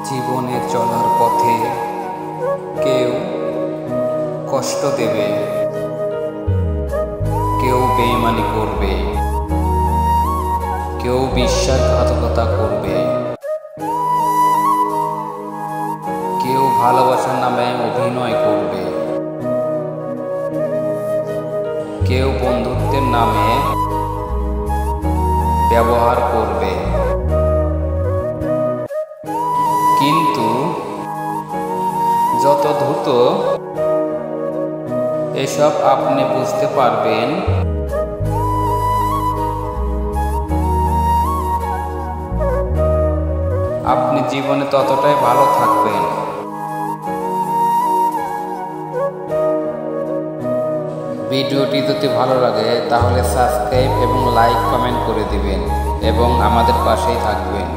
জীবনে চলার পথে কেউ কষ্ট দেবে, কেউ বেঈমানি করবে, কেউ বিশ্বাসঘাতকতা করবে, কেউ ভালোবাসার নামে অভিনয় করবে, কেউ বন্ধুত্বের নামে ব্যবহার করবে। কিন্তু যত দ্রুত এসব আপনি বুঝতে পারবেন, আপনি জীবনে ততটাই ভালো থাকবেন। ভিডিওটি যদি ভালো লাগে তাহলে সাবস্ক্রাইব এবং লাইক কমেন্ট করে দিবেন এবং আমাদের পাশেই থাকবেন।